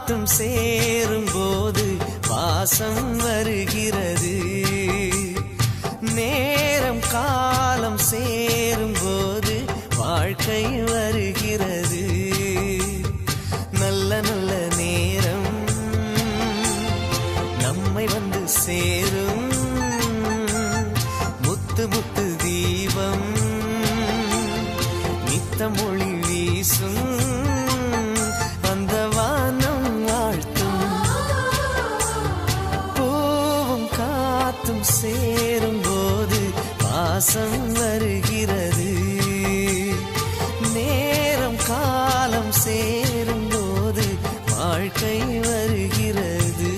காத்தும் சேரும் போது வாசம் வருகிறது. நேரம் காலம் சேரும் போது வாழ்க்கை வருகிறது. நல்ல நல்ல நேரம் நம்மை வந்து சேரும். முத்து முத்து தீபம் நித்தம் ஒளி வீசும். அந்த வானம் வாழ்த்தும் பூவும் காத்தும் சேரும் போது வாசம் வருகிறது. நேரம் காலம் சேரும் போது வாழ்க்கை வருகிறது.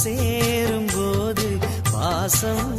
சேரும் போது வாசம்